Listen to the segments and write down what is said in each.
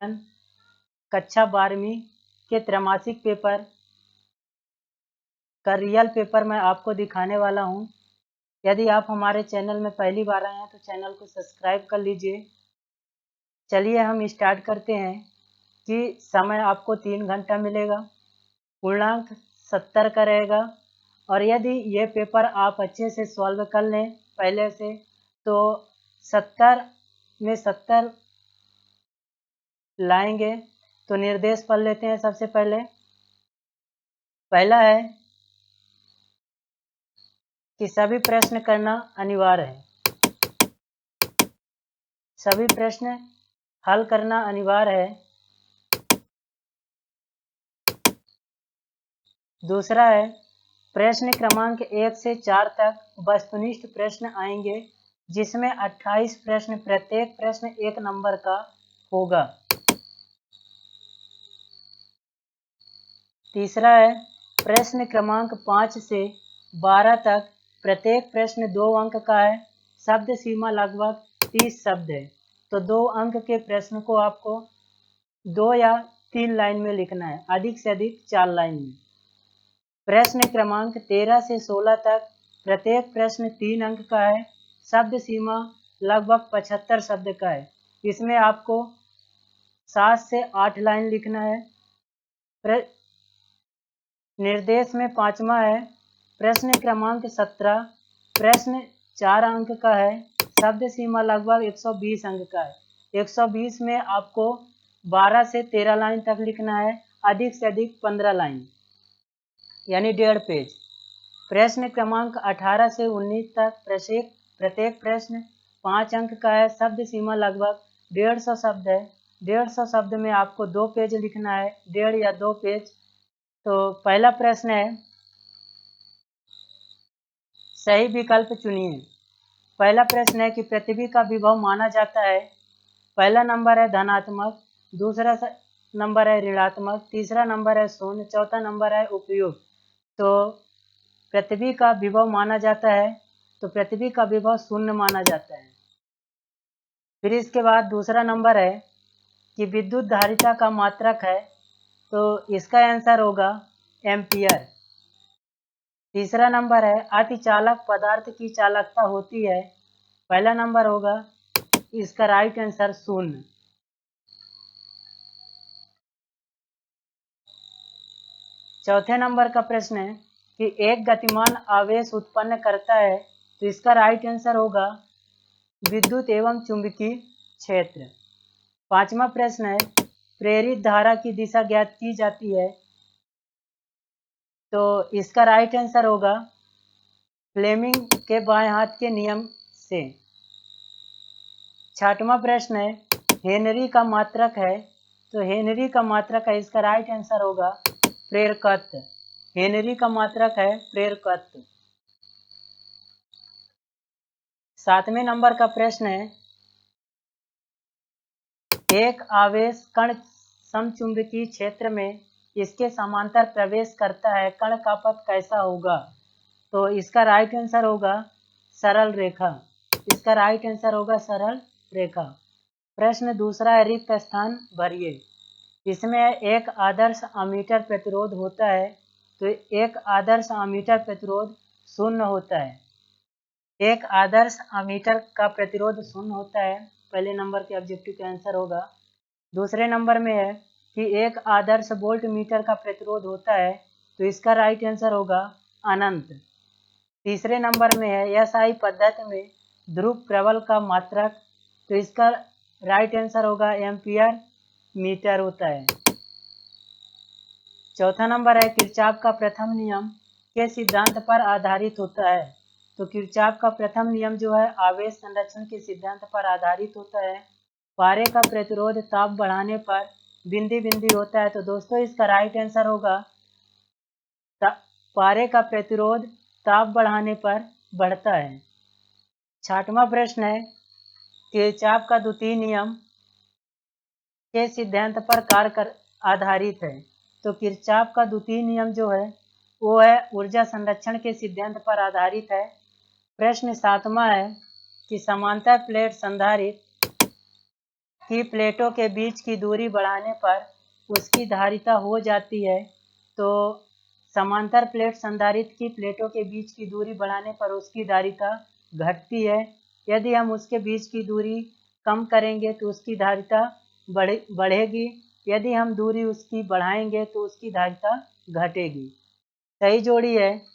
कक्षा 12वीं के त्रैमासिक पेपर का रियल पेपर मैं आपको दिखाने वाला हूं। यदि आप हमारे चैनल में पहली बार आए हैं तो चैनल को सब्सक्राइब कर लीजिए। चलिए हम स्टार्ट करते हैं कि समय आपको 3 घंटा मिलेगा, पूर्णांक 70 का रहेगा और यदि ये पेपर आप अच्छे से सॉल्व कर लें पहले से तो 70 में 70 लाएंगे। तो निर्देश पढ़ लेते हैं। सबसे पहला है कि सभी प्रश्न करना अनिवार्य है, सभी प्रश्न हल करना अनिवार्य है। दूसरा है प्रश्न क्रमांक 1 से 4 तक वस्तुनिष्ठ प्रश्न आएंगे, जिसमें 28 प्रश्न, प्रत्येक प्रश्न 1 नंबर का होगा। तीसरा है प्रश्न क्रमांक 5 से 12 तक प्रत्येक प्रश्न 2 अंक का है। शब्द सीमा लगभग 30 शब्द है, तो 2 अंक के प्रश्न को आपको 2 या 3 लाइन में लिखना है, अधिक से अधिक 4 लाइन में। प्रश्न क्रमांक 13 से 16 तक प्रत्येक प्रश्न 3 अंक का है। शब्द सीमा लगभग 75 शब्द का है, इसमें आपको 7 से 8 लाइन लिखना है। निर्देश में 5वां है प्रश्न क्रमांक 17 प्रश्न 4 अंक का है। शब्द सीमा लगभग 120 अंक का है। 120 में आपको 12 से 13 लाइन तक लिखना है, अधिक से अधिक 15 लाइन यानी 1.5 पेज। प्रश्न क्रमांक 18 से 19 तक प्रत्येक प्रश्न 5 अंक का है। शब्द सीमा लगभग 150 शब्द है। 150 शब्द में आपको 2 पेज लिखना है, 1.5 या 2 पेज। तो पहला प्रश्न है सही विकल्प चुनिए। पहला प्रश्न है कि पृथ्वी का विभव माना जाता है। पहला नंबर है धनात्मक, दूसरा नंबर है ऋणात्मक, तीसरा नंबर है शून्य, चौथा नंबर है उपयुक्त। तो पृथ्वी का विभव माना जाता है तो पृथ्वी का विभव शून्य माना जाता है। फिर इसके बाद दूसरा नंबर है कि विद्युत धारिता का मात्रक है, तो इसका आंसर होगा एम्पियर। तीसरा नंबर है अतिचालक पदार्थ की चालकता होती है। पहला नंबर होगा इसका राइट आंसर शून्य। चौथे नंबर का प्रश्न है कि एक गतिमान आवेश उत्पन्न करता है, तो इसका राइट आंसर होगा विद्युत एवं चुंबकीय क्षेत्र। 5वां प्रश्न है प्रेरित धारा की दिशा ज्ञात की जाती है, तो इसका राइट आंसर होगा फ्लेमिंग के बाएं हाथ के नियम से। 6वां प्रश्न है हेनरी का मात्रक है, तो हेनरी का मात्रक है, इसका राइट आंसर होगा प्रेरकत्व। हेनरी का मात्रक है प्रेरकत्व। 7वें नंबर का प्रश्न है एक आवेश कण समचुंबकीय क्षेत्र में इसके समांतर प्रवेश करता है, कण का पथ कैसा होगा? तो इसका राइट आंसर होगा सरल रेखा। इसका राइट आंसर होगा सरल रेखा। प्रश्न दूसरा है रिक्त स्थान भरिए। इसमें एक आदर्श अमीटर प्रतिरोध होता है, तो एक आदर्श अमीटर प्रतिरोध शून्य होता है। एक आदर्श अमीटर का प्रतिरोध शून्य होता है, पहले नंबर के ऑब्जेक्टिव का आंसर होगा। दूसरे नंबर में है कि एक आदर्श वोल्ट मीटर का प्रतिरोध होता है, तो इसका राइट आंसर होगा अनंत। तीसरे नंबर में है एसआई पद्धति में ध्रुव प्रबल का मात्रक, तो इसका राइट आंसर होगा एम्पियर मीटर होता है। चौथा नंबर है किरचॉफ का प्रथम नियम के सिद्धांत पर आधारित होता है, तो किरचॉफ का प्रथम नियम जो है आवेश संरक्षण के सिद्धांत पर आधारित होता है। पारे का प्रतिरोध ताप बढ़ाने पर बिंदी बिंदी होता है, तो दोस्तों इसका राइट आंसर होगा पारे का प्रतिरोध ताप बढ़ाने पर बढ़ता है। 6वां प्रश्न है किरचॉफ का द्वितीय नियम के सिद्धांत पर आधारित है, तो किरचॉफ का द्वितीय नियम जो है वो है ऊर्जा संरक्षण के सिद्धांत पर आधारित है। प्रश्न 7वां है कि समांतर प्लेट संधारित्र कि प्लेटों के बीच की दूरी बढ़ाने पर उसकी धारिता हो जाती है, तो समांतर प्लेट संधारित्र की प्लेटों के बीच की दूरी बढ़ाने पर उसकी धारिता घटती है। यदि हम उसके बीच की दूरी कम करेंगे तो उसकी धारिता बढ़ेगी। यदि हम दूरी उसकी बढ़ाएंगे तो उसकी धारिता घटेगी। सही जोड़ी है।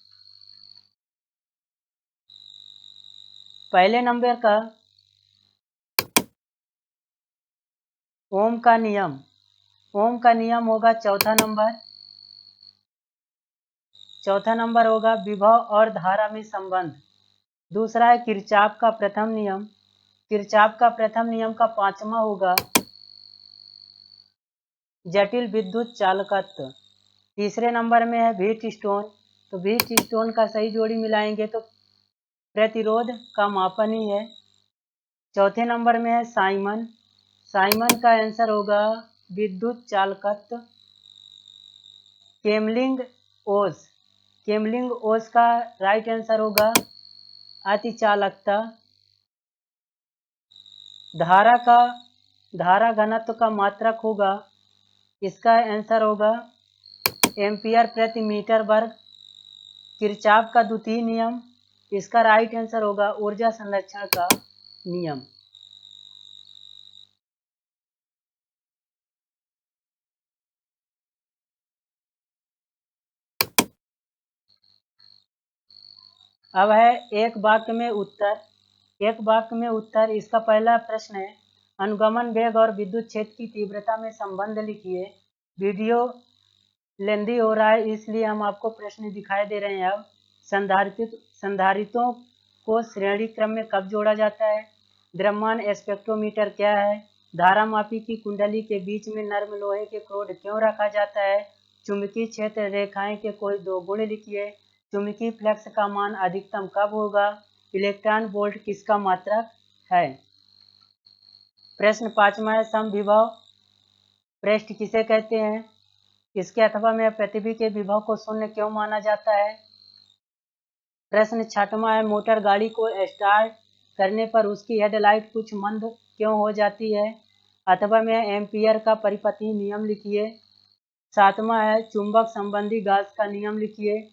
पहले नंबर का ओम का नियम। ओम का नियम होगा चौथा नंबर होगा विभव और धारा में संबंध। दूसरा है किरचॉफ का प्रथम नियम। किरचॉफ का प्रथम नियम का पांचवा होगा जटिल विद्युत चालकत्व। तीसरे नंबर में है व्हीटस्टोन। तो व्हीटस्टोन का सही जोड़ी मिलाएंगे तो प्रतिरोध का मापन ही है। चौथे नंबर में है साइमन। साइमन का आंसर होगा विद्युत चालकत्व। केमलिंग ओस। केमलिंग ओस का राइट आंसर होगा अतिचालकता। धारा घनत्व का मात्रक होगा, इसका आंसर होगा एम्पियर प्रति मीटर वर्ग। किरचॉफ का द्वितीय नियम, इसका राइट आंसर होगा ऊर्जा संरक्षण का नियम। अब है एक वाक्य में उत्तर। इसका पहला प्रश्न है अनुगमन वेग और विद्युत क्षेत्र की तीव्रता में संबंध लिखिए। वीडियो लेंदी हो रहा है इसलिए हम आपको प्रश्न दिखाई दे रहे हैं। अब संधारित्रों को श्रेणी क्रम में कब जोड़ा जाता है? द्रव्यमान स्पेक्ट्रोमीटर क्या है? धारामापी की कुंडली के बीच में नर्म लोहे के क्रोड क्यों रखा जाता है? चुंबकीय क्षेत्र रेखाएं के कोई दो गुण लिखिए। चुंबकीय फ्लक्स का मान अधिकतम कब होगा? इलेक्ट्रॉन वोल्ट किसका मात्रक है? प्रश्न पांचवा है समविभव पृष्ठ किसे कहते हैं? इसके अथवा में पृथ्वी के विभव को शून्य क्यों माना जाता है? प्रश्न छठवां है मोटर गाड़ी को स्टार्ट करने पर उसकी हेडलाइट कुछ मंद क्यों हो जाती है? अथवा में एम्पियर का परिपथीय नियम लिखिए। सातवां है चुंबक संबंधी गास का नियम लिखिए।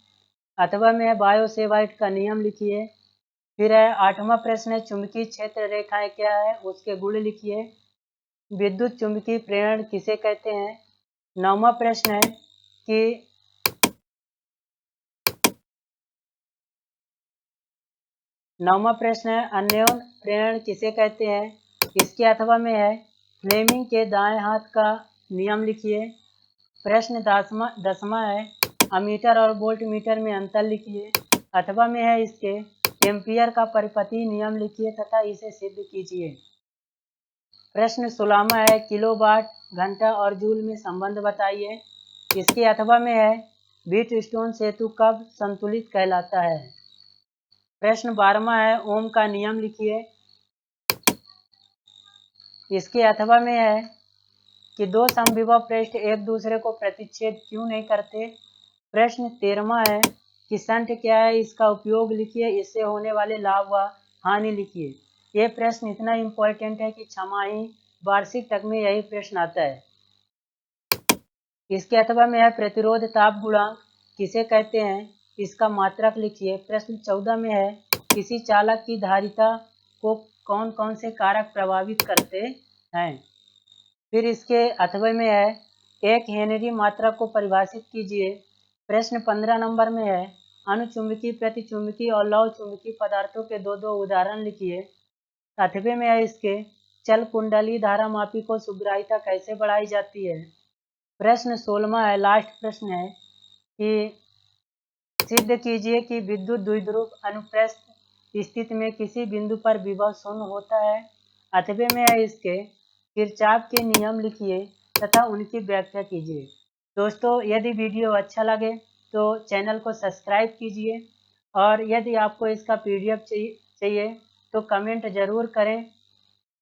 अथवा में बायोसेवाइट का नियम लिखिए। फिर है आठवां प्रश्न है चुंबकीय क्षेत्र रेखाएं क्या है, उसके गुण लिखिए। विद्युत चुंबकीय प्रेरण किसे कहते हैं? नौवां प्रश्न है कि अन्योन प्रेरण किसे कहते हैं? इसके अथवा में है फ्लेमिंग के दाएं हाथ का नियम लिखिए। प्रश्न दसवां है अमीटर और वोल्ट मीटर में अंतर लिखिए। अथवा में है इसके एम्पियर का परिपथीय नियम लिखिए तथा इसे सिद्ध कीजिए। प्रश्न 16वां है किलोवाट घंटा और जूल में संबंध बताइए। इसके अथवा में है व्हीटस्टोन सेतु कब संतुलित कहलाता है? प्रश्न 12वां है ओम का नियम लिखिए। इसके अथवा में है कि दो समविभव पृष्ठ एक दूसरे को प्रतिच्छेद क्यों नहीं करते? प्रश्न 13वां है कि शंट क्या है, इसका उपयोग लिखिए, इससे होने वाले लाभ व हानि लिखिए। ये प्रश्न इतना इम्पोर्टेंट है कि छमाही वार्षिक तक में यही प्रश्न आता है। इसके अथवा में है प्रतिरोध ताप गुणांक किसे कहते हैं, इसका मात्रक लिखिए। प्रश्न 14 में है किसी चालक की धारिता को कौन कौन से कारक प्रभावित करते हैं। फिर इसके अथवा में है एक हेनरी मात्रक को परिभाषित कीजिए। प्रश्न 15 नंबर में है अनुचुंबकीय प्रतिचुंबकीय और लौह चुंबकीय पदार्थों के दो दो उदाहरण लिखिए। अथवे में है इसके चल कुंडली धारामापी को सुग्राहिता कैसे बढ़ाई जाती है। प्रश्न 16वां है लास्ट प्रश्न है कि सिद्ध कीजिए कि विद्युत द्विध्रुव अनुप्रस्थ स्थिति में किसी बिंदु पर विभव शून्य होता है। अथवे में है इसके किरचॉफ के नियम लिखिए तथा उनकी व्याख्या कीजिए। दोस्तों यदि वीडियो अच्छा लगे तो चैनल को सब्सक्राइब कीजिए और यदि आपको इसका PDF चाहिए तो कमेंट ज़रूर करें।